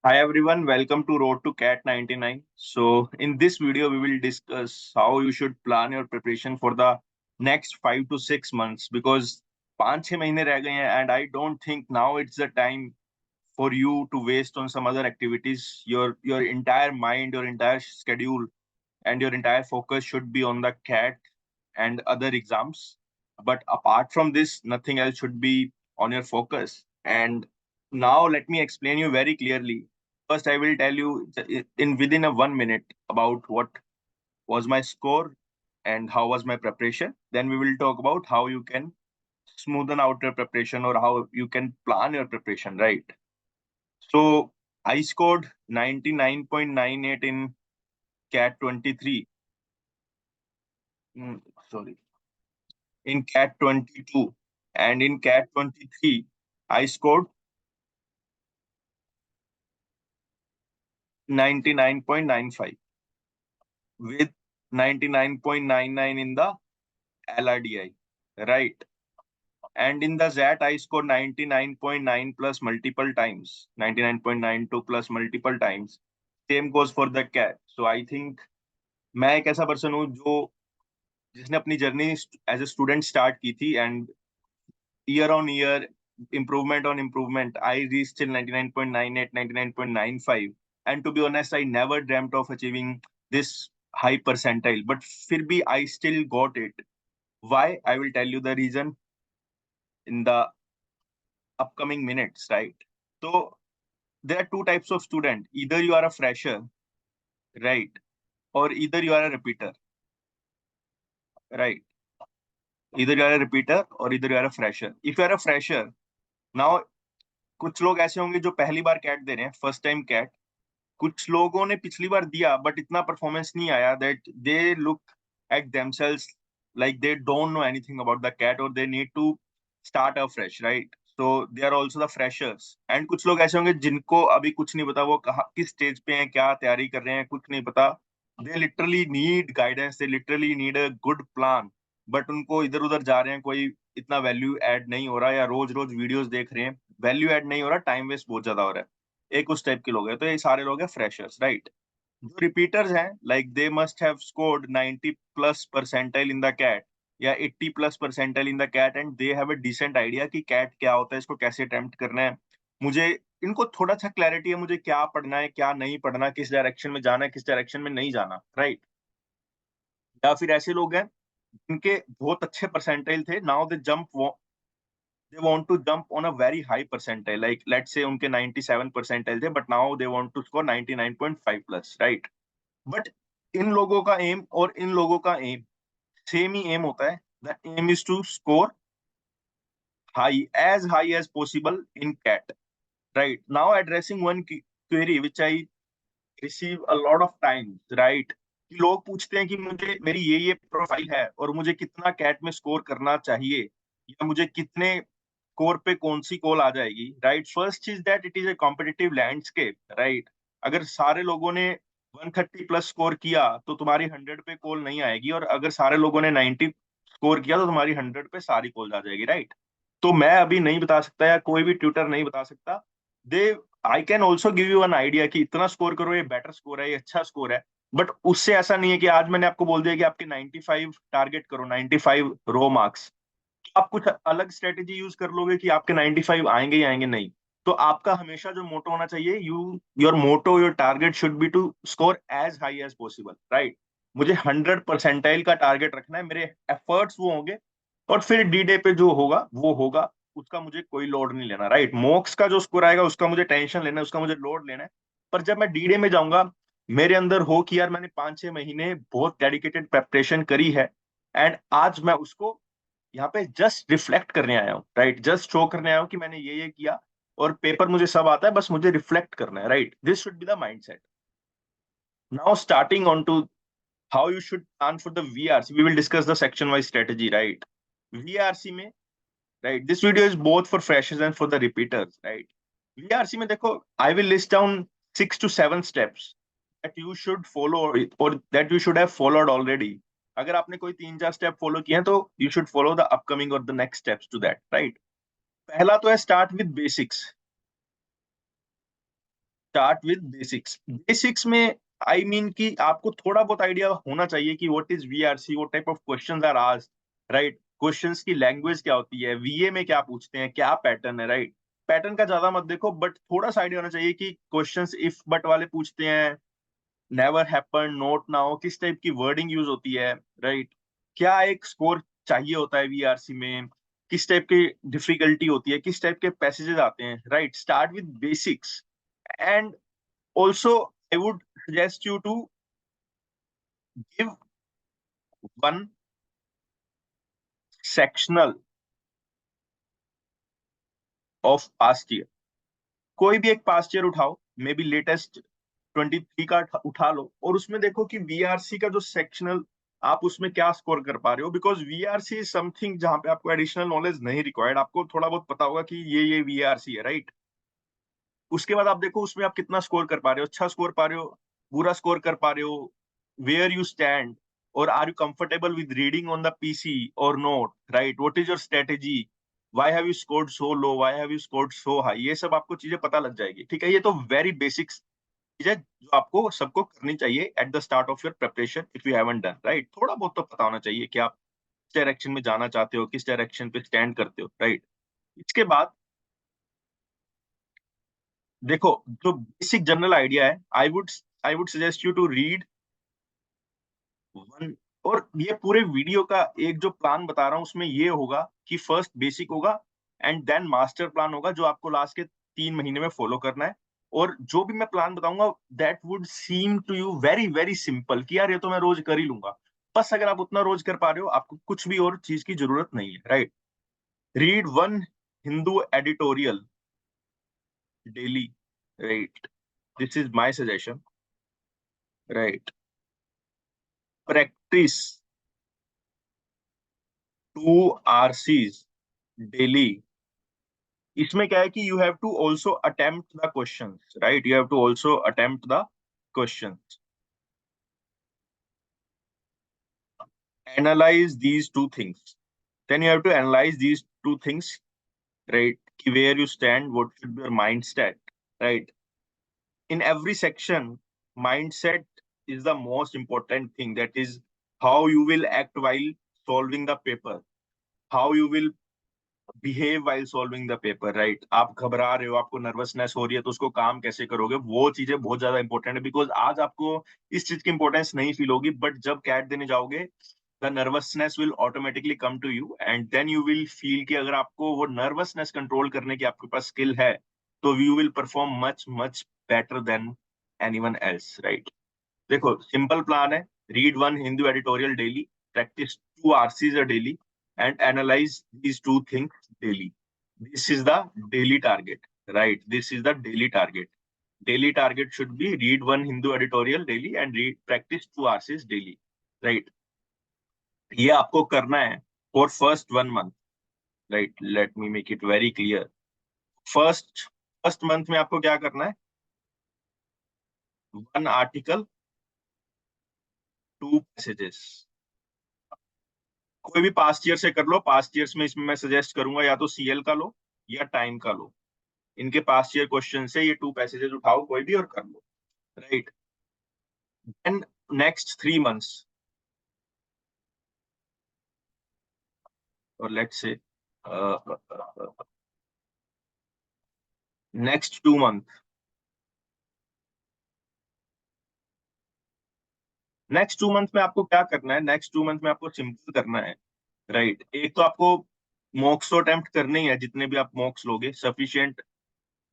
Hi everyone, welcome to Road to Cat 99. So, in this video, we will discuss how you should plan your preparation for the next 5 to 6 months because 5 6 महीने रह गए हैं and I don't think now it's the time for you to waste on some other activities. Your entire mind, your entire schedule, and your entire focus should be on the CAT and other exams. But apart from this, nothing else should be on your focus. And now let me explain you very clearly. First, I will tell you in within a 1 minute about what was my score and how was my preparation. Then we will talk about how you can smoothen out your preparation or how you can plan your preparation, right? So I scored 99.98 in CAT 23. Sorry, in CAT 22, and in CAT 23 I scored 99.95 with 99.99 in the LRDI, right? And in the ZAT I scored 99.9 plus multiple times, 99.92 plus multiple times. Same goes for the CAT. So I think मैं एक ऐसा person हूँ जो जिसने अपनी journey as a student start की थी and year on year, improvement on improvement, I reached till 99.98, 99.95. And to be honest, I never dreamt of achieving this high percentile, but फिर भी I still got it. Why? I will tell you the reason in the upcoming minutes, right? So there are two types of student. Either you are a fresher, right? Or either you are a repeater, right? Either you are a repeater or either you are a fresher. If you are a fresher, now कुछ लोग ऐसे होंगे जो पहली बार cat दे रहे हैं, first time cat. कुछ लोगों ने पिछली बार दिया बट इतना परफॉर्मेंस नहीं आया that they look at themselves like they don't know anything about the cat or they need to start afresh, right? So they are also the freshers. And कुछ लोग ऐसे होंगे जिनको अभी कुछ नहीं पता, वो कहाँ किस स्टेज पे हैं, क्या तैयारी कर रहे हैं, कुछ नहीं पता. They literally need guidance, they literally need a good plan. But उनको इधर उधर जा रहे हैं, कोई इतना वैल्यू ऐड नहीं हो रहा, या रोज रोज वीडियोस देख रहे हैं, वैल्यू ऐड नहीं हो रहा, टाइम वेस्ट बहुत ज्यादा हो रहा है. एक उस टाइप के लोग हैं. तो ये सारे लोग हैं फ्रेशर्स, राइट? जो रिपीटर्स हैं, like they must have scored 90 plus percentile in the CAT या 80 plus percentile in the CAT and they have a decent idea कि कैट क्या होता है, इसको कैसे अटेम्प्ट करना है. मुझे इनको थोड़ा सा क्लैरिटी है, मुझे क्या पढ़ना है, क्या नहीं पढ़ना, किस डायरेक्शन में जाना है, किस डायरेक्शन में नहीं जाना, राइट? या फिर ऐसे लोग हैं जिनके बहुत अच्छे परसेंटाइल थे, now they want to jump on a very high percentile, like let's say उनके 97 percentile थे but now they want to score 99.5 plus, right? But इन लोगों का एम और इन लोगों का एम सेम ही एम होता है. The aim is to score high as possible in cat, right? Now addressing one query which I receive a lot of times, right? कि लोग पूछते हैं कि मुझे मेरी ये प्रोफाइल है और मुझे कितना कैट में स्कोर करना चाहिए, या मुझे कितने स्कोर पे कौन सी कॉल आ जाएगी, right? First is that it is a competitive landscape, right? अगर सारे लोगों ने 130 प्लस स्कोर किया तो तुम्हारी 100 पे कॉल नहीं आएगी, और अगर सारे लोगों ने 90 स्कोर किया तो तुम्हारी 100 पे सारी कॉल आ जाएगी, राइट? तो मैं अभी नहीं बता सकता, या कोई भी ट्यूटर नहीं बता सकता. They I can also give you an idea कि इतना स्कोर करो, ये बेटर स्कोर है, ये अच्छा स्कोर है. बट उससे ऐसा नहीं है कि आज मैंने आपको बोल दिया कि आपके 95 टारगेट करो, 95 रो मार्क्स, आप कुछ अलग स्ट्रेटेजी यूज कर लोगे कि आपके 95 आएंगे ही आएंगे, नहीं. तो आपका हमेशा जो मोटो होना चाहिए, your motto, your target should be to score as high as possible, right? मुझे 100 परसेंटाइल का टारगेट रखना है, मेरे एफर्ट्स वो होंगे, और फिर डी डे पे जो होगा वो होगा, उसका मुझे कोई लोड नहीं लेना, राइट? मॉक्स का जो स्कोर आएगा उसका मुझे टेंशन लेना है, उसका मुझे लोड लेना है. पर जब मैं डी डे में जाऊंगा, मेरे अंदर हो कि यार मैंने 5 6 महीने बहुत डेडिकेटेड प्रेपरेशन करी है, एंड आज मैं उसको यहाँ पे जस्ट रिफ्लेक्ट करने आया हूँ, राइट? जस्ट शो करने आया हूँ कि मैंने ये किया, और पेपर मुझे सब आता है, बस मुझे रिफ्लेक्ट करना है, right? This should be the mindset. Now starting on to how you should plan for the VRC, we will discuss the section wise strategy, right? VRC में, right, this video is both for freshers and for the repeaters, right? VRC में देखो, I will list down 6 to 7 steps that you should follow, or that you should have followed already. अगर आपने कोई 3 4 step follow किए हैं तो you should follow the upcoming or the next steps to that, right? पहला तो है start with basics. Start with basics. Basics में आई मीन कि आपको थोड़ा बहुत आइडिया होना चाहिए कि what is VRC, what type of questions are asked, right. Questions की लैंग्वेज क्या होती है, वीए में क्या पूछते हैं, क्या पैटर्न है, राइट। पैटर्न का ज्यादा मत देखो, बट थोड़ा सा आइडिया होना चाहिए कि क्वेश्चंस इफ बट वाले पूछते हैं, नेवर हैपन, नोट नाउ, किस टाइप की वर्डिंग यूज होती है, राइट। क्या एक स्कोर चाहिए होता है वीआरसी में, किस टाइप की डिफिकल्टी होती है, किस टाइप के पैसेजेस आते हैं, right. Start with basics. And also I would suggest you to give one sectional of past year. कोई भी एक पास्ट ईयर उठाओ, मे बी लेटेस्ट 23 का उठा लो, और उसमें देखो कि वीआरसी का जो सेक्शनल आप उसमें क्या स्कोर कर पा रहे हो। बिकॉज वीआरसी इज समथिंग जहां पे आपको एडिशनल नॉलेज नहीं रिक्वायर्ड, आपको थोड़ा बहुत पता होगा कि ये वीआरसी है, राइट। उसके बाद आप देखो उसमें आप कितना स्कोर कर पा रहे हो, अच्छा स्कोर पा रहे हो, बुरा स्कोर कर पा रहे हो, वेयर यू स्टैंड, और are you comfortable with reading on the PC और note, right. What is your strategy, why have you scored so low, why have you scored so high, ये सब आपको चीजें पता लग जाएगी, ठीक है। ये तो वेरी बेसिक चीज है जो आपको सबको करनी चाहिए at the start of your preparation if you haven't done, right. थोड़ा बहुत तो पता होना चाहिए कि आप किस डायरेक्शन में जाना चाहते हो, किस डायरेक्शन पे स्टैंड करते हो, राइट। इसके बाद देखो जो बेसिक जनरल आइडिया है, I would suggest you to read one. और ये पूरे वीडियो का एक जो प्लान बता रहा हूँ उसमें ये होगा कि फर्स्ट बेसिक होगा, एंड देन मास्टर प्लान होगा जो आपको लास्ट के 3 महीने में फॉलो करना है। और जो भी मैं प्लान बताऊंगा that would seem to you very very simple कि यार ये तो मैं रोज कर ही लूंगा। बस अगर आप उतना रोज कर पा रहे हो, आपको कुछ भी और चीज की जरूरत नहीं है, right. Read one Hindu editorial daily, right. This is my suggestion, right. Practice 2 RCs daily. इसमें क्या है कि you have to also attempt the questions, right. You have to also attempt the questions. Analyze these two things. Then you have to analyze these two things, right? कि where you stand, what should be your mindset, right? In every section, mindset is the most important thing. That is how you will act while solving the paper, how you will behave while solving the paper, right. आप घबरा रहे हो, आपको nervousness हो रही है, तो उसको काम कैसे करोगे, वो चीजें बहुत ज्यादा इंपॉर्टेंट है। बिकॉज आज आपको इस चीज की इंपॉर्टेंस नहीं फील होगी, बट जब कैट देने जाओगे the nervousness will automatically come to you, and then you will feel कि अगर आपको वो नर्वसनेस कंट्रोल करने की आपके पास स्किल है, तो you will perform much much better than anyone else, right. देखो सिंपल प्लान है। Read one Hindu editorial daily, practice 2 RCs a daily, and analyze these two things daily. This is the daily target, right? This is the daily target. Daily target should be read one Hindu editorial daily and read practice 2 RCs daily, right? ये आपको करना है for first 1 month, right? Let me make it very clear. First month में आपको क्या करना है, 1 article, 2 passages। कोई भी पास्ट ईयर से कर लो। पास्ट ईयर्स में इसमें मैं सजेस्ट करूंगा या तो सीएल का लो या टाइम का लो। इनके पास्ट ईयर क्वेश्चन से ये 2 पैसेजेस उठाओ कोई भी और कर लो, राइट। एंड नेक्स्ट 3 मंथ्स, और let's say next 2 month, next 2 month में आपको क्या करना है, नेक्स्ट 2 मंथ में आपको सिंपल करना है, राइट। एक तो आपको मॉक्स तो अटेम्प्ट करने ही है, जितने भी आप मॉक्स लोगे सफिशिएंट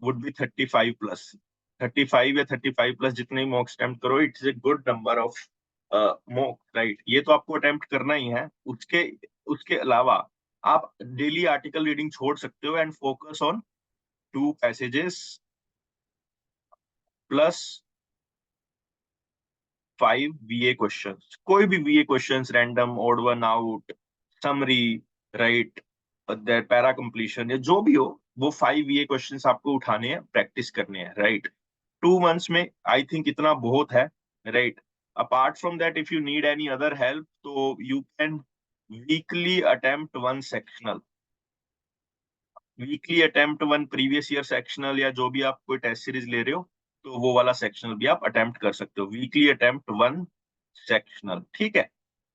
वुड बी 35+। 35 या 35+, जितने भी मॉक्स अटेम्प्ट करो it's a good number of mock, right. ये तो आपको अटेम्प्ट करना ही है। उसके उसके अलावा आप डेली आर्टिकल रीडिंग छोड़ सकते हो and focus on 2 passages plus 5 VA questions. कोई भी VA questions, random, odd one out, summary, right, para completion या जो भी हो, वो 5 VA क्वेश्चंस आपको उठाने हैं, प्रैक्टिस करने हैं, राइट। 2 मंथ्स में आई थिंक इतना बहुत है, right. Apart from that if you need any other help तो you can weekly attempt one sectional, weekly attempt one previous year sectional, या जो भी आप कोई टेस्ट सीरीज ले रहे हो, तो वो वाला सेक्शनल भी आप अटेम्प्ट कर सकते हो। वीकली अटेम्प्ट वन सेक्शनल, ठीक है।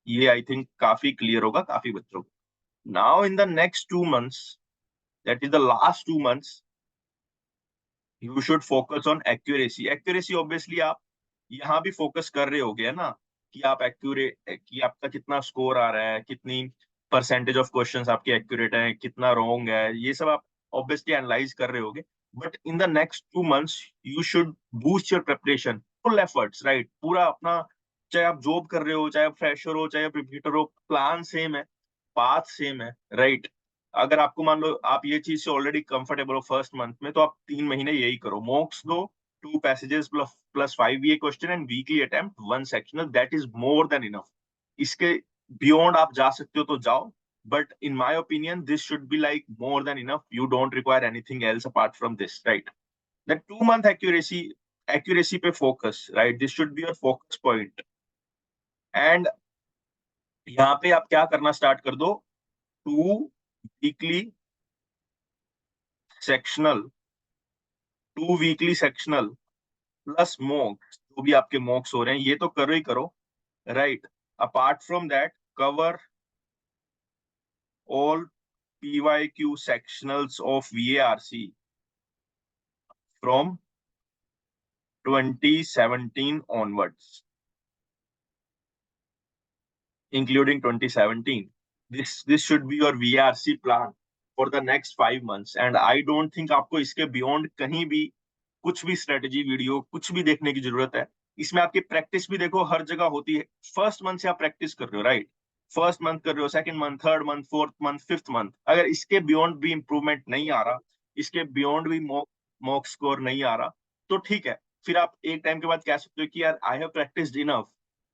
ये आई थिंक काफी क्लियर होगा काफी बच्चों को। Now in the next 2 months, that is the last 2 months, you should focus on accuracy. Accuracy obviously आप यहाँ भी फोकस कर रहे होगे, है ना, कि आप एक्यूरेट, कि आपका कितना स्कोर आ रहा है, कितनी परसेंटेज ऑफ क्वेश्चंस आपके एक्यूरेट हैं, कितना रॉन्ग है, ये सब आप ऑब्वियसली एनालाइज कर रहे होगे। But in the next 2 months you should boost your preparation, full efforts, right, पूरा अपना, चाहे आप जॉब कर रहे हो, चाहे आप फ्रेशर हो, चाहे आप रिपीटर हो, प्लान सेम है, पाथ सेम है, राइट। अगर आपको मान लो आप ये चीज से ऑलरेडी कंफर्टेबल हो फर्स्ट मंथ में, तो आप 3 महीने यही करो, मॉक्स दो, 2 passages प्लस 5 ये question and weekly attempt one sectional, that is more than enough. इसके बियॉन्ड आप जा सकते हो तो जाओ, but in my opinion this should be like more than enough, you don't require anything else apart from this, right. The 2 month accuracy, accuracy पे focus, right, this should be your focus point. And यहाँ पे आप क्या करना start कर दो, 2 weekly sectional, 2 weekly sectional plus मॉक्स, जो भी आपके मॉक्स हो रहे हैं ये तो करो ही करो, right. Apart from that cover all PYQ sectionals of VARC from 2017 onwards, including 2017. This should be your VRC plan for the next 5 months, and I don't think आपको इसके beyond कहीं भी कुछ भी स्ट्रेटेजी वीडियो कुछ भी देखने की जरूरत है। इसमें आपकी प्रैक्टिस भी देखो हर जगह होती है। फर्स्ट मंथ से आप प्रैक्टिस कर रहे हो, राइट, फर्स्ट मंथ कर रहे हो, second month, third month, fourth month, fifth month, अगर इसके बियॉन्ड भी इंप्रूवमेंट नहीं आ रहा, इसके बियॉन्ड भी मॉक स्कोर नहीं आ रहा, तो ठीक है, फिर आप एक टाइम के बाद कह सकते हो कि यार I have practised enough,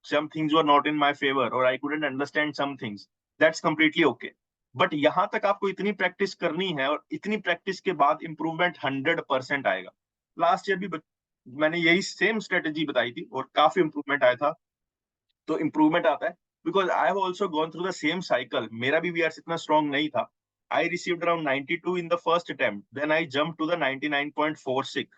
some things were not in my favor or I couldn't understand some things, that's completely okay। But यहां तक आपको इतनी प्रैक्टिस करनी है, और इतनी प्रैक्टिस के बाद इंप्रूवमेंट 100% आएगा। लास्ट ईयर भी मैंने यही सेम स्ट्रेटेजी बताई थी और काफी इंप्रूवमेंट आया था। तो इंप्रूवमेंट आता है because I have also gone through the same cycle, मेरा भी वीआरसी इतना स्ट्रॉन्ग नहीं था। I received around 92 in the first attempt, then I jump to the 99.46,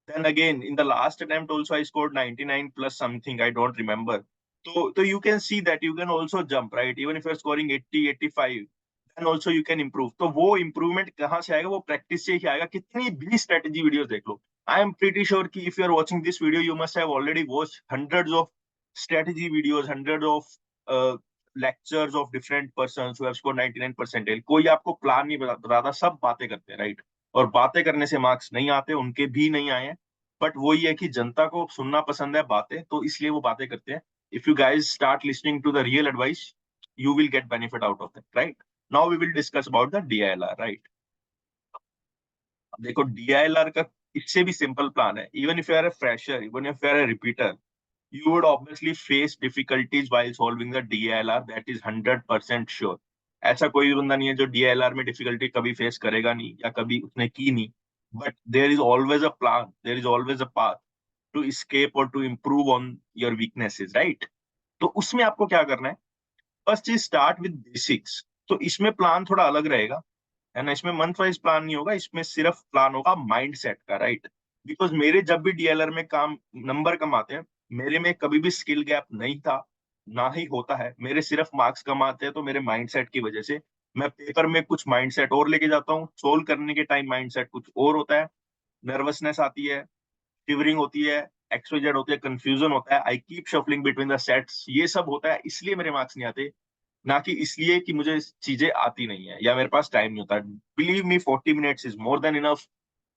then again in the last attempt also I scored 99 plus something, I don't remember। तो you can see that you can also jump, right, even if you're scoring 80 85, then also you can improve। तो वो improvement कहाँ से आएगा, वो practice से ही आएगा। कितनी भी स्ट्रेटेजी वीडियोस देख लो, I am pretty sure कि if you are watching this video you must have already watched hundreds of strategy videos, hundreds of lectures of different persons who have scored 99 percentile। कोई आपको plan नहीं बताता, सब बातें करते हैं, राइट। और बातें करने से मार्क्स नहीं आते, उनके भी नहीं आए हैं, बट वही है कि जनता को सुनना पसंद है बातें, तो इसलिए वो बातें करते हैं। If you guys start listening to the real advice, you will get benefit out of that, right. Now we will discuss about the DILR, right. देखो DILR का इससे भी सिंपल प्लान है। Even if you are a fresher, even if you are a repeater, you would obviously face difficulties while solving the DILR, that is 100% sure। ऐसा कोई भी बंदा नहीं है जो DILR में डिफिकल्टी कभी फेस करेगा नहीं या कभी उसने की नहीं। But there is always a plan, there is always a path to escape और to improve on your weaknesses, right। तो उसमें आपको क्या करना है, first is start with basics. तो इसमें प्लान थोड़ा अलग रहेगा, है ना। इसमें मंथ वाइज प्लान नहीं होगा, इसमें सिर्फ प्लान होगा माइंड सेट का, राइट। बिकॉज मेरे जब भी DLR में काम नंबर कम आते हैं, मेरे में कभी भी स्किल गैप नहीं था, ना ही होता है। मेरे सिर्फ मार्क्स कम आते हैं तो मेरे माइंड सेट की वजह से मैं पेपर में कुछ माइंड सेट और लेके जाता हूँ, सोल्व करने के टाइम माइंड सेट कुछ और होता है, नर्वसनेस आती है, शिवरिंग होती है, एक्सवाइजेड होती है, कंफ्यूजन होता है, I keep shuffling between the sets, ये सब होता है, इसलिए मेरे मार्क्स नहीं आते, ना कि इसलिए कि मुझे चीजें आती नहीं है या मेरे पास टाइम नहीं होता। Believe me 40 minutes is more than enough,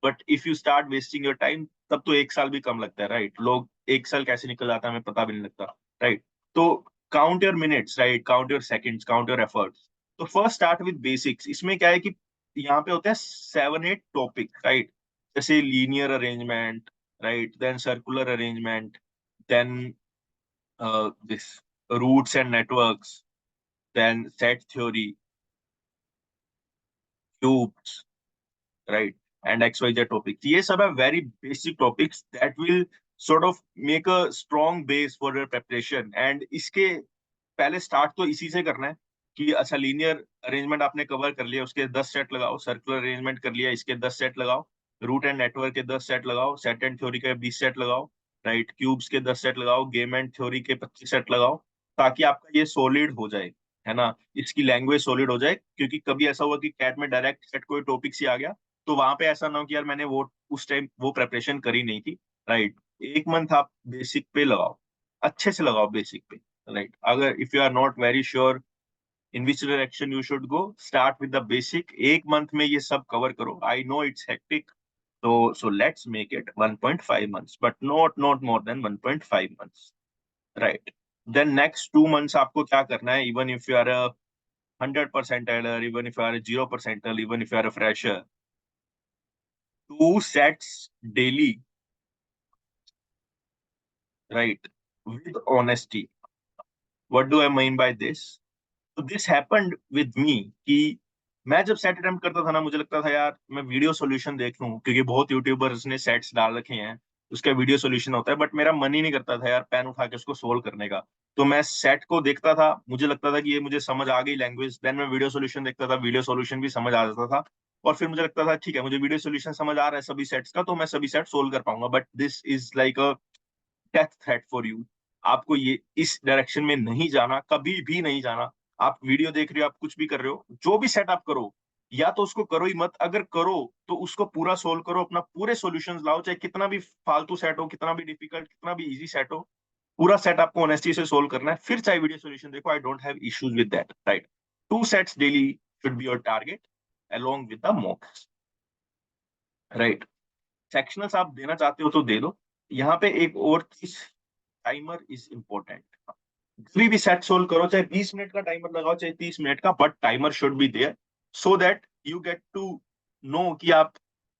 but if you start wasting your time तब तो 1 साल भी कम लगता है, राइट। लोग 1 साल कैसे निकल जाता है हमें पता भी नहीं लगता, राइट। तो count your minutes, right, count your seconds, count your efforts. तो फर्स्ट स्टार्ट विद बेसिक्स। इसमें क्या है कि यहाँ पे होते हैं 7 8 टॉपिक, राइट, जैसे linear arrangement, right, then circular arrangement, then this routes and networks, then set theory, cubes, right, and XYZ topics। ये सब है very basic topics that will sort of make a strong base for your preparation। and इसके पहले start तो इसी से करना है कि अच्छा लीनियर अरेंजमेंट आपने कवर कर लिया, उसके 10 सेट लगाओ, सर्कुलर अरेंजमेंट कर लिया, इसके 10 सेट लगाओ, रूट एंड नेटवर्क के 10 सेट लगाओ, सेट एंड थ्योरी के 20 सेट लगाओ, राइट, क्यूब्स के 10 सेट लगाओ, गेम एंड थ्योरी के 25 सेट लगाओ, ताकि आपका ये सॉलिड हो जाए, है ना, इसकी लैंग्वेज सॉलिड हो जाए। क्योंकि कभी ऐसा हुआ कि कैट में डायरेक्ट सेट कोई टॉपिक से आ गया, तो वहां पे ऐसा ना हो कि यार मैंने वो उस टाइम वो प्रेपरेशन करी नहीं थी, राइट। एक मंथ आप बेसिक पे लगाओ, अच्छे से लगाओ बेसिक पे, राइट। अगर if you are not very sure in which direction you should go, start with the basic। एक मंथ में ये सब कवर करो। I know it's hectic, so let's make it 1.5 months, but not more than 1.5 months, right? Then next 2 months आपको क्या करना है? Even if you are a 100 percentiler, even if you are a 0 percentile, even if you are a fresher, 2 sets daily, right? With honesty. What do I mean by this? तो this happened with me कि मैं जब set attempt करता था ना, मुझे लगता था यार मैं वीडियो सॉल्यूशन देख लूं, क्योंकि बहुत यूट्यूबर्स ने सेट्स डाल रखे हैं, उसका वीडियो सॉल्यूशन होता है, बट मेरा मन ही नहीं करता था यार पेन उठा के उसको सोल्व करने का। तो मैं सेट को देखता था, मुझे लगता था कि ये मुझे समझ आ गई लैंग्वेज, देन मैं वीडियो सॉल्यूशन देखता था, वीडियो सॉल्यूशन भी समझ आ जाता था, और फिर मुझे लगता था ठीक है, मुझे वीडियो सॉल्यूशन समझ आ रहा है सभी सेट्स का, तो मैं सभी सेट सोल्व कर पाऊंगा। But this is like a death threat for you. आपको ये इस डायरेक्शन में नहीं जाना, कभी भी नहीं जाना। आप वीडियो देख रहे हो, आप कुछ भी कर रहे हो, जो भी सेट आप करो, या तो उसको करो ही मत, अगर करो तो उसको पूरा सोल्व करो, अपना पूरे सॉल्यूशंस लाओ, चाहे कितना भी फालतू सेट हो, कितना भी डिफिकल्ट, कितना भी इजी सेट हो, पूरा सेट आपको ऑनेस्टी से सोल्व करना है, फिर चाहे वीडियो सॉल्यूशन देखो। I don't have issues with that, right. 2 sets daily should be your target along with the mocks, right. Sectionals आप देना चाहते हो तो दे दो। यहाँ पे एक और चीज, टाइमर इज इंपॉर्टेंट। कभी भी सेट सोल्व करो, चाहे 20 मिनट का टाइमर लगाओ, चाहे 30 मिनट का, but timer should be there, so that you get to know कि आप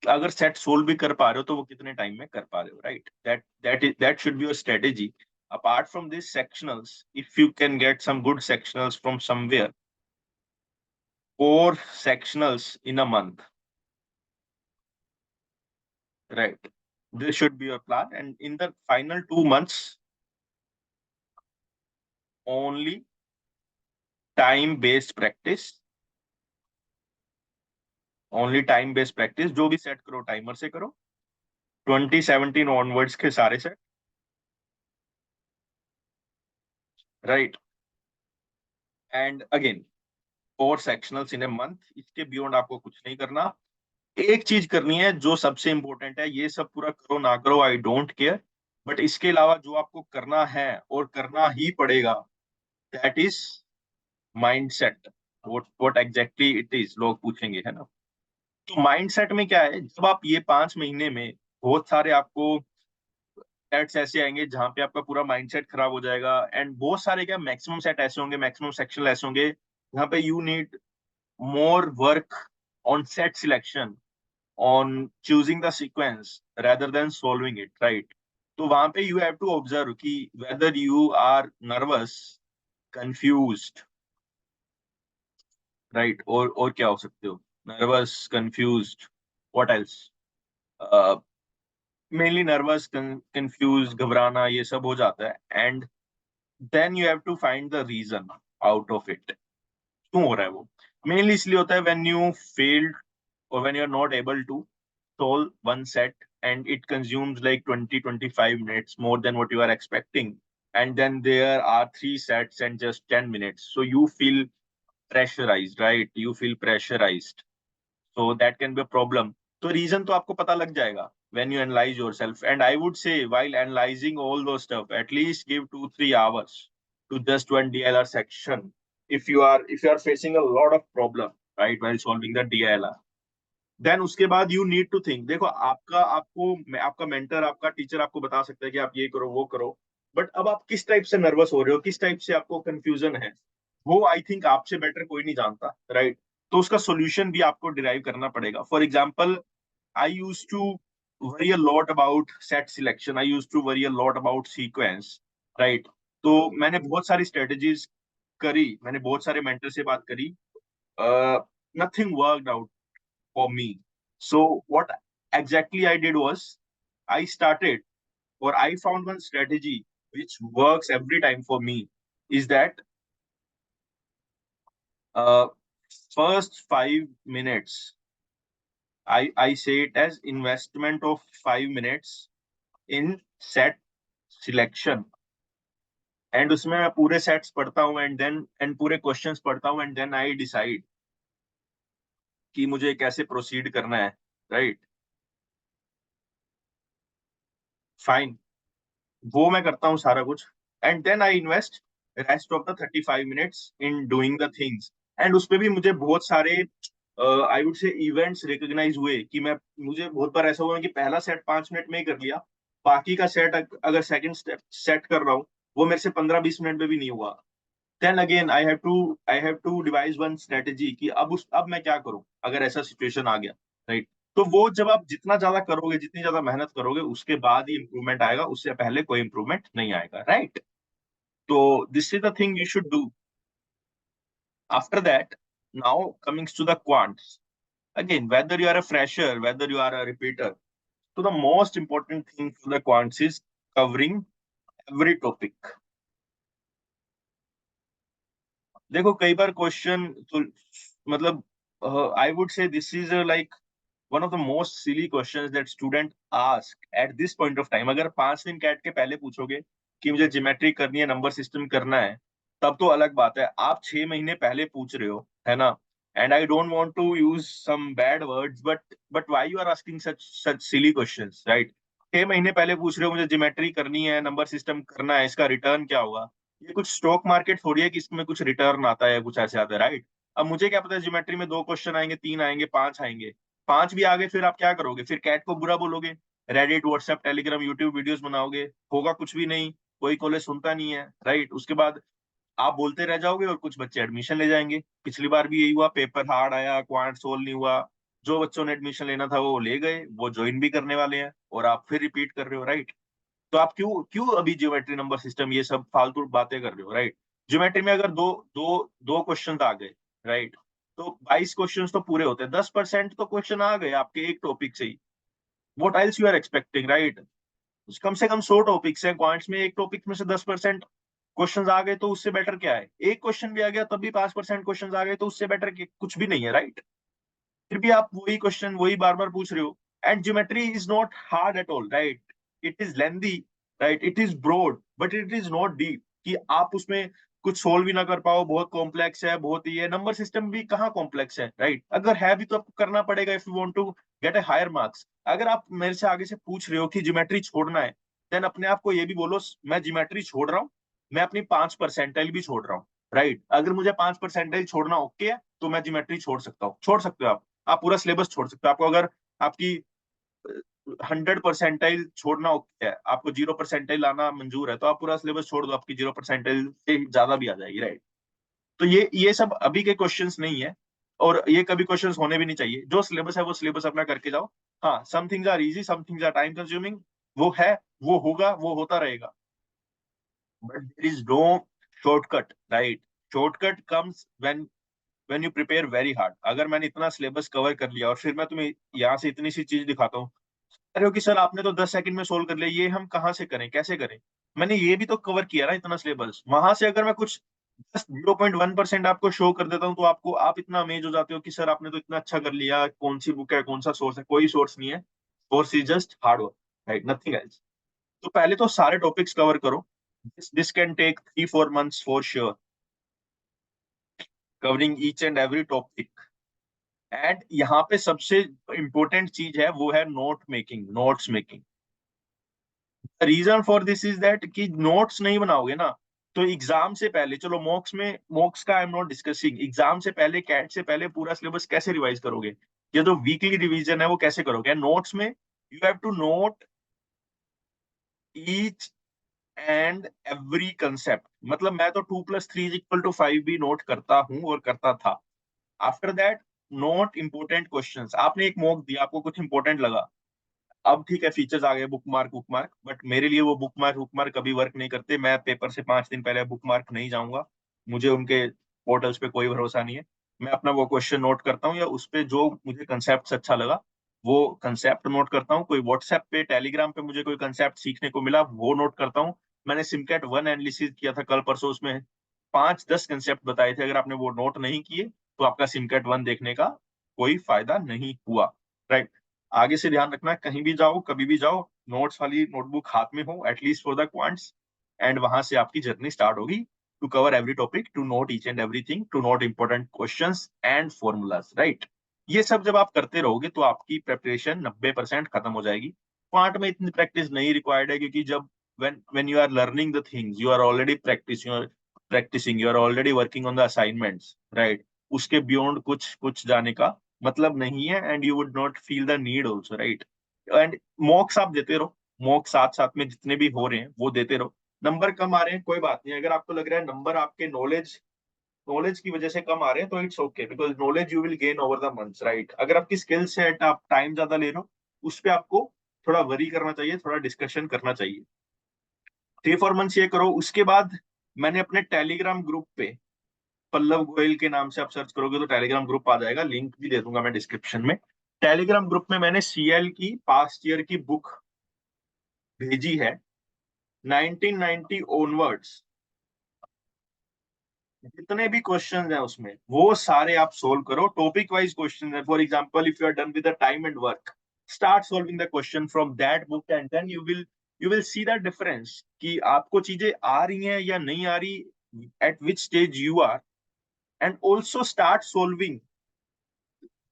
अगर सेट सोल्व भी कर पा रहे हो तो वो कितने टाइम में कर पा रहे हो, right. That should be your strategy. Apart from this sectionals, if you can get some good sectionals from somewhere, 4 sectionals in a month, right? This should be your plan, and in the final 2 months, only time based practice, only time based practice. जो भी set करो timer से करो, 2017 onwards के सारे set, right. And again 4 sectionals in a month, इसके beyond आपको कुछ नहीं करना। एक चीज करनी है जो सबसे इंपॉर्टेंट है, ये सब पूरा करो ना करो आई डोंट केयर, बट इसके अलावा जो आपको करना है और करना ही पड़ेगा, that is mind set. What exactly it is, लोग पूछेंगे, है ना। तो माइंड सेट में क्या है, जब आप ये 5 महीने में बहुत सारे आपको सेट्स ऐसे आएंगे जहां पे आपका पूरा माइंडसेट खराब हो जाएगा, एंड बहुत सारे क्या मैक्सिमम सेट ऐसे होंगे, मैक्सिमम सेक्शन ऐसे होंगे जहां पे you need more work on set selection, on choosing the sequence rather than solving it, right? तो वहां पे you have to observe कि whether you are nervous, confused, right? और क्या हो सकते हो, nervous, confused, what else? Mainly nervous, confuse, घबराना, ये सब हो जाता है, and then you have to find the reason out of it, क्यों हो रहा है वो। मेनली इसलिए होता है when you failed or when you're not able to solve one set and it consumes like 20-25 minutes more than what you are expecting, and then there are 3 sets and just 10 minutes, so you feel pressurized, right? You feel pressurized, so that can be a problem. तो reason तो आपको पता लग जाएगा when you analyze yourself, and I would say while analyzing all those stuff, at least give 2-3 hours to just one DLR section if you are facing a lot of problem, right, while solving the DLR. Then उसके बाद you need to think, देखो आपका mentor, आपका teacher आपको बता सकता है कि आप ये करो वो करो, बट अब आप किस टाइप से नर्वस हो रहे हो, किस टाइप से आपको कंफ्यूजन है, वो आई थिंक आपसे बेटर कोई नहीं जानता, राइट। तो उसका सोल्यूशन भी आपको डिराइव करना पड़ेगा। For example, I use to worry a lot about set selection, I use to worry a lot about sequence, right. तो मैंने बहुत सारी स्ट्रेटेजीज करी, मैंने बहुत सारे मेंटर से बात करी, nothing worked out for me. So what exactly I did was I started, or I found one strategy which works every time for me, is that uh, first 5 minutes I say it as investment of 5 minutes in set selection. And उसमें मैं पूरे sets पढ़ता हूँ and पूरे questions पढ़ता हूँ and then I decide कि मुझे कैसे प्रोसीड करना है, राइट? फाइन, वो मैं करता हूँ सारा कुछ and then I invest rest of the 35 minutes in doing the things. And उसपे भी मुझे बहुत सारे I would say events recognize हुए कि मैं मुझे बहुत बार ऐसा हुआ कि पहला सेट 5 मिनट में ही कर लिया, बाकी का सेट अगर सेकंड सेट कर रहा हूँ वो मेरे से 15-20 मिनट में भी नहीं हुआ। Then again I have to devise one strategy कि अब मैं क्या करूं अगर ऐसा सिचुएशन आ गया, राइट? तो वो जब आप जितना ज्यादा करोगे, जितनी ज्यादा मेहनत करोगे, उसके बाद ही इंप्रूवमेंट आएगा, उससे पहले कोई इंप्रूवमेंट नहीं आएगा, राइट? तो this is the thing you should do. After that, now comings to the quants, again whether you are a fresher, whether you are a repeater, so the most important thing for the quants is covering every topic। देखो कई बार question तो मतलब आई would से this is like one of the most silly questions that student ask at this point of time। अगर 5 दिन cat के पहले पूछोगे कि मुझे ज्योमेट्री करनी है, नंबर सिस्टम करना है, तब तो अलग बात है। आप 6 महीने पहले पूछ रहे हो, है ना? And I don't want to use some bad words, but why you are asking such silly questions, right? 6 महीने पहले पूछ रहे हो मुझे ज्योमेट्री करनी है, नंबर सिस्टम करना है, इसका रिटर्न क्या होगा? ये कुछ स्टॉक मार्केट थोड़ी है कि इसमें कुछ रिटर्न आता है, कुछ ऐसे आता है, राइट? अब मुझे क्या पता है ज्योमेट्री में 2 क्वेश्चन आएंगे, 3 आएंगे, 5 आएंगे। 5 भी आ गए फिर आप क्या करोगे? फिर कैट को बुरा बोलोगे, Reddit, WhatsApp, Telegram, YouTube videos बनाओगे, होगा कुछ भी नहीं, कोई कॉलेज सुनता नहीं है, राइट? उसके बाद आप बोलते रह जाओगे और कुछ बच्चे एडमिशन ले जाएंगे। पिछली बार भी यही हुआ, पेपर हार्ड आया, क्वांट सोल्व नहीं हुआ, जो बच्चों ने एडमिशन लेना था वो ले गए, वो ज्वाइन भी करने वाले हैं और आप फिर रिपीट कर रहे हो, राइट? तो आप क्यों क्यों अभी ज्योमेट्री, नंबर सिस्टम, ये सब फालतू बातें कर रहे हो, राइट? ज्योमेट्री में अगर दो दो दो क्वेश्चन आ गए, राइट, तो 22 क्वेश्चन तो पूरे होते हैं, 10% तो क्वेश्चन आ गए आपके एक टॉपिक से ही। What else you are expecting, right? कम से कम 100 टॉपिक्स हैं क्वांट्स में, एक टॉपिक में से 10% क्वेश्चन आ गए तो उससे बेटर क्या है? एक क्वेश्चन भी आ गया तब भी 5% क्वेश्चन आ गए तो उससे बेटर कुछ भी नहीं है, राइट? फिर भी आप वही क्वेश्चन वही बार बार पूछ रहे हो। And geometry is not hard at all, right? It is lengthy, right? It is broad but it is not deep कि आप उसमें कुछ सोल्व भी ना कर पाओ, बहुत कॉम्प्लेक्स है, बहुत ही है। नंबर सिस्टम भी कहाँ कॉम्प्लेक्स है, राइट? अगर है भी तो आपको करना पड़ेगा if you want to get a higher marks. अगर आप मेरे से आगे से पूछ रहे हो कि ज्योमेट्री छोड़ना है, देन अपने आप को ये भी बोलो मैं ज्योमेट्री छोड़ रहा हूँ, मैं अपनी 5 परसेंटाइल भी छोड़ रहा हूँ, राइट? अगर मुझे 5 परसेंटाइल छोड़ना ओके है तो मैं ज्योमेट्री छोड़ सकता हूँ, छोड़ सकते हो आप पूरा सिलेबस छोड़ सकते हो। आपको अगर आपकी 100 परसेंटाइल छोड़ना ओके है, आपको 0 परसेंटाइल लाना मंजूर है, तो आप पूरा सिलेबस छोड़ दो, आपकी 0 परसेंटाइल से ज्यादा भी आ जाएगी, राइट? तो ये सब अभी के क्वेश्चंस नहीं है और ये कभी क्वेश्चंस होने भी नहीं चाहिए। जो सिलेबस है वो सिलेबस अपना करके जाओ। हाँ, some things are easy, some things are time consuming, वो है, वो होगा, वो होता रहेगा, but there is no shortcut, right? Shortcut comes when you prepare very hard. अगर मैंने इतना सिलेबस कवर कर लिया और फिर मैं तुम्हें यहाँ से इतनी सी चीज दिखाता हूँ, अरे हो कि सर आपने तो 10 सेकंड में सोल्व कर लिया, ये हम कहाँ से करें, कैसे करें? मैंने ये भी तो कवर किया ना इतना सिलेबस। वहां से अगर मैं कुछ 0.1% आपको शो कर देता हूँ तो आप इतना अमेज हो जाते हो कि सर आपने तो इतना अच्छा कर लिया, कौन सी बुक है, कौन सा सोर्स है? कोई सोर्स नहीं है, source is just hard work, right? Nothing else. तो पहले तो सारे टॉपिक्स कवर करो। This can take 3-4 months for sure, covering each and every topic. And यहाँ पे सबसे इंपॉर्टेंट चीज है वो है note making, notes making. Reason for this is that कि नोट्स नहीं बनाओगे ना तो एग्जाम से पहले, चलो मॉक्स का I am not discussing, exam से पहले, कैट से पहले पूरा सिलेबस कैसे रिवाइज करोगे? ये जो वीकली रिवीजन है वो कैसे करोगे? नोट्स में you have to note each and every concept. मतलब मैं तो 2+3=5 भी नोट करता हूँ और करता था। After that, note important questions. आपने एक मॉक दिया, आपको कुछ इंपॉर्टेंट लगा, अब ठीक है फीचर्स आ गए, बुक मार्क, बट मेरे लिए वो बुक मार्क कभी वर्क नहीं करते। मैं पेपर से 5 दिन पहले बुक मार्क नहीं जाऊंगा, मुझे उनके पोर्टल्स पे कोई भरोसा नहीं है। मैं अपना वो क्वेश्चन नोट करता हूँ या उस पे जो मुझे कंसेप्ट अच्छा लगा वो कंसेप्ट नोट करता हूँ। कोई व्हाट्सएप पे, टेलीग्राम पे मुझे कोई कंसेप्ट सीखने को मिला वो नोट करता हूँ। मैंने सिमकैट 1 एनालिसिस किया था कल परसों, उसमें 5-10 कंसेप्ट बताए थे, अगर आपने वो नोट नहीं किए तो आपका सिमकैट 1 देखने का कोई फायदा नहीं हुआ। राइट। आगे से ध्यान रखना, कहीं भी जाओ कभी भी जाओ, नोट्स वाली नोटबुक हाथ में हो at least for the quants, and वहां से आपकी जर्नी स्टार्ट होगी to cover every topic, to note each and everything, to note important questions and formulas, right. ये सब जब आप करते रहोगे तो आपकी प्रेपरेशन 90% खत्म हो जाएगी। क्वांट में इतनी प्रैक्टिस नहीं रिक्वायर्ड है, क्योंकि जब when you are learning the things, you are already practicing, you are already working on the assignments, right? उसके beyond कुछ कुछ जाने का मतलब नहीं है, and you would not feel the need also, right. And मॉक्स आप देते रहो, मॉक साथ साथ में जितने भी हो रहे हैं वो देते रहो। नंबर कम आ रहे हैं कोई बात नहीं, अगर आपको लग रहा है नंबर आपके नॉलेज नॉलेज की वजह से कम आ रहे हैं तो it's okay, because knowledge you will gain over the months, right. अगर आपकी स्किल सेट आप टाइम ज्यादा ले रहे हो, उस पर आपको थोड़ा वरी करना चाहिए, थोड़ा डिस्कशन करना चाहिए। 3-4 मंथ्स ये करो। उसके बाद मैंने अपने टेलीग्राम ग्रुप पे, पल्लव गोयल के नाम से आप सर्च करोगे तो टेलीग्राम ग्रुप आ जाएगा, लिंक भी दे दूंगा मैं डिस्क्रिप्शन में। टेलीग्राम ग्रुप में मैंने सीएल की पास्ट ईयर की बुक भेजी है, 1990 ओनवर्ड्स। जितने भी क्वेश्चन हैं उसमें वो सारे आप सोल्व करो, टॉपिक वाइज क्वेश्चन है। For example, if you are done with the time and work, start solving the question from that book, and then you will see the difference कि आपको चीजें आ रही हैं या नहीं आ रही, at which stage you are. And also start solving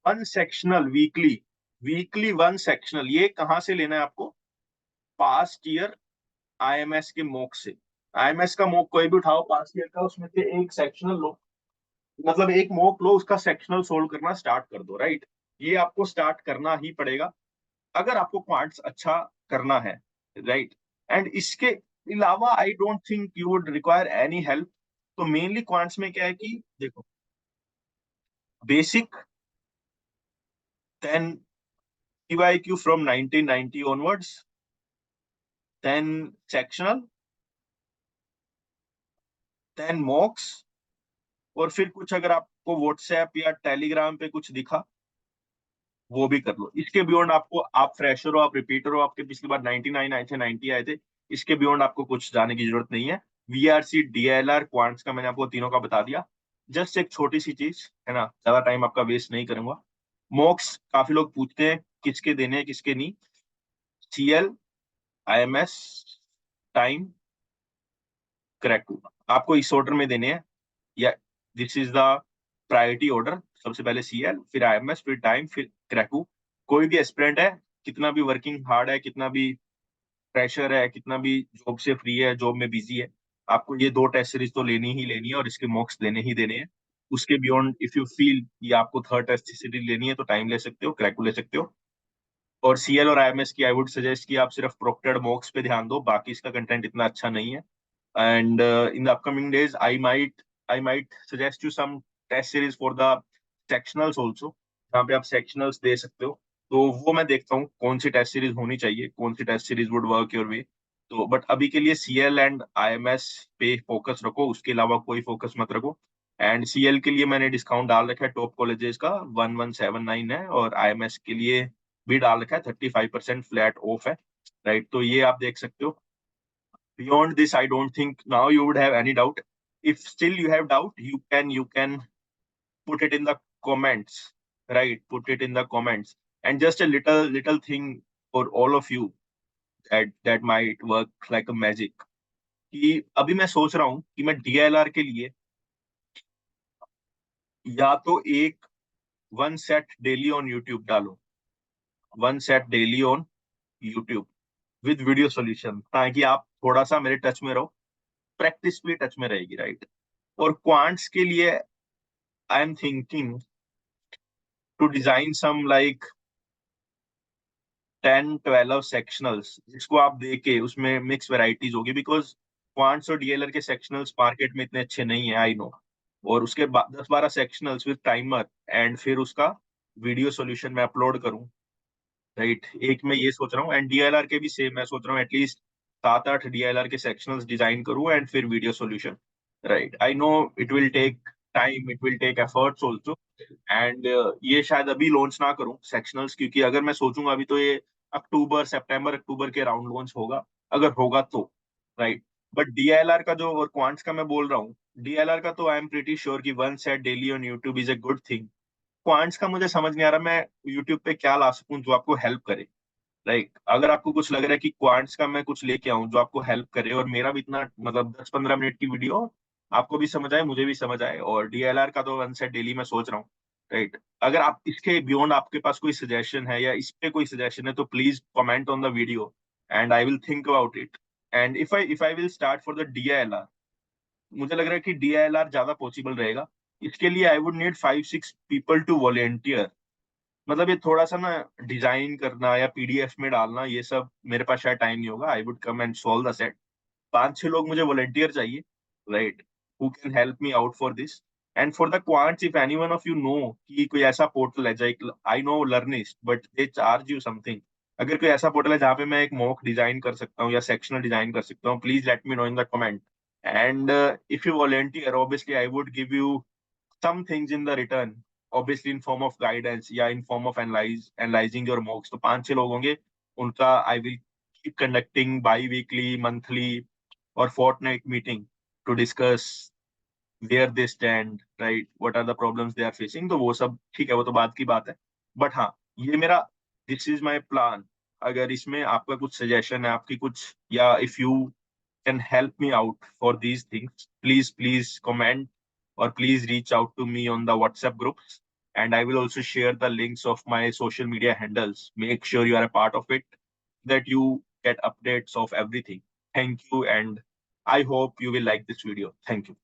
one sectional weekly, weekly one sectional. ये कहाँ से लेना है आपको? पास्ट ईयर आईएमएस के मॉक से। आईएमएस का मॉक कोई भी उठाओ पास्ट ईयर का, उसमें से एक सेक्शनल लो, मतलब एक मॉक लो, उसका सेक्शनल सोल्व करना स्टार्ट कर दो, राइट। ये आपको स्टार्ट करना ही पड़ेगा अगर आपको क्वांट्स अच्छा करना है, राइट। एंड इसके अलावा I don't think you would require any help. तो मेनली क्वांट्स में क्या है कि देखो, basic, then PYQ from 1990 onwards, then sectional, then mocks, और फिर कुछ अगर आपको व्हाट्सएप या टेलीग्राम पे कुछ दिखा वो भी कर लो। इसके बियॉन्ड आपको, आप फ्रेशर हो, आप रिपीटर हो, आपके पिछली बार 99 आए थे, 90 आए थे, इसके बियॉन्ड आपको कुछ जाने की जरूरत नहीं है। VRC DLR क्वांट्स का मैंने आपको तीनों का बता दिया। जस्ट एक छोटी सी चीज है ना, ज्यादा टाइम आपका वेस्ट नहीं करूंगा। मॉक्स काफी लोग पूछते हैं किसके देने हैं किसके नहीं। CL, IMS, टाइम, क्रैक, आपको इस ऑर्डर में देने हैं, या this is the priority order. सबसे पहले CL, फिर IMS, फिर टाइम, फिर क्रैकू। कोई भी एस्पिरेंट है, कितना भी वर्किंग हार्ड है, कितना भी प्रेशर है, कितना भी जॉब से फ्री है, जॉब में बिजी है, आपको ये दो टेस्ट सीरीज तो लेनी ही लेनी है और इसके मॉक्स देने ही देने हैं। उसके बियॉन्ड इफ यू फील कि आपको थर्ड टेस्ट सीरीज लेनी है तो टाइम ले सकते हो, क्रैकू ले सकते हो। और CL और IMS की आई वुड सजेस्ट कि आप सिर्फ प्रोक्टेड मॉक्स पे ध्यान दो, बाकी इसका कंटेंट इतना अच्छा नहीं है। And in the upcoming days I might suggest you some test series for the sectionals also, जहाँ पे आप sectionals दे सकते हो। तो वो मैं देखता हूँ कौन सी टेस्ट सीरीज होनी चाहिए, कौन सी test series would work your way. तो बट अभी के लिए CL एंड IMS पे फोकस रखो, उसके अलावा कोई फोकस मत रखो। एंड CL के लिए मैंने डिस्काउंट डाल रखा है टॉप कॉलेजेस का, 1179 है, और IMS के लिए भी डाल रखा है, 35% फ्लैट ऑफ है, राइट। तो ये आप देख सकते हो। Beyond this, I don't think now you would have any doubt. If still you have doubt, you can put it in the comments, right? Put it in the comments. And just a little thing for all of you that might work like a magic. कि अभी मैं सोच रहा हूँ कि मैं DLR के लिए या तो एक one set daily on YouTube डालूं, one set daily on YouTube with video solution, ताकि आप थोड़ा सा मेरे टच में रहो, प्रैक्टिस भी टच में रहेगी, राइट। और क्वांट्स के लिए I am thinking to design some like 10-12 sectionals, जिसको आप देके उसमें मिक्स वैरायटीज होगी, बिकॉज क्वांट्स और DLR के सेक्शनल्स मार्केट में इतने अच्छे नहीं है, आई नो। और उसके बाद 10-12 सेक्शनल्स विद टाइमर, एंड फिर उसका वीडियो सॉल्यूशन में अपलोड करूं, राइट। एक मैं ये सोच रहा हूँ, एंड DLR के भी सेम मैं सोच रहा हूँ, एटलीस्ट 7-8 DLR के सेक्शनल्स डिजाइन करूँ एंड फिर video solution, right. I know it will take time, it will take efforts also, and ये शायद अभी लॉन्च ना करूं सेक्शनल्स, क्योंकि अगर मैं सोचूंगा अभी तो ये सितंबर अक्टूबर के राउंड लॉन्च होगा, अगर होगा तो, राइट। बट DLR का जो और क्वांट्स का मैं बोल रहा हूँ, DLR का तो आई एम प्रीटी श्योर कि one set daily on YouTube is a good thing, quants का मुझे समझ नहीं आ रहा मैं यूट्यूब पे क्या ला सकूं जो आपको हेल्प करे। लाइक अगर आपको कुछ लग रहा है कि क्वांट्स का मैं कुछ लेके आऊं जो आपको हेल्प करे और मेरा भी इतना मतलब 10-15 मिनट की वीडियो आपको भी समझ आए मुझे भी समझ आए, और डीएलआर का तो वन सेट डेली मैं सोच रहा हूँ। राइट, अगर आप इसके बियॉन्ड आपके पास कोई सजेशन है या इस पे कोई सजेशन है तो please comment on the video and I will think about it. And if I will start for the DLR, मुझे लग रहा है कि डीएलआर ज्यादा पॉसिबल रहेगा। इसके लिए I would need 5-6 people to volunteer. मतलब ये थोड़ा सा ना डिजाइन करना या पीडीएफ में डालना ये सब मेरे पास शायद टाइम नहीं होगा। I would come and solve the set. 5-6 लोग मुझे वॉलंटियर चाहिए, right, who can help me out for this. And for the quants, if any one of you know कि कोई ऐसा पोर्टल है जैसे I know Learnist but they charge you something, अगर कोई ऐसा पोर्टल है जहाँ पे मैं एक मॉक डिजाइन कर सकता हूँ या सेक्शनल डिजाइन कर सकता हूँ, please let me know in the comment. And if you volunteer obviously I would give you some things in the return, obviously in form of guidance या in form of analyzing your mocks। तो 5-6 लोग होंगे, उनका I will keep conducting bi-weekly, monthly और fortnight meeting to discuss where they stand, right, what are the problems they are facing। तो वो सब ठीक है, वो तो बात की बात है। बट हाँ, ये मेरा दिस इज माई प्लान। अगर इसमें आपका कुछ सजेशन है, आपकी कुछ, या if you can help me out for these things, please comment or please reach out to me on the WhatsApp groups, and I will also share the links of my social media handles. Make sure you are a part of it, that you get updates of everything. Thank you, and I hope you will like this video. Thank you.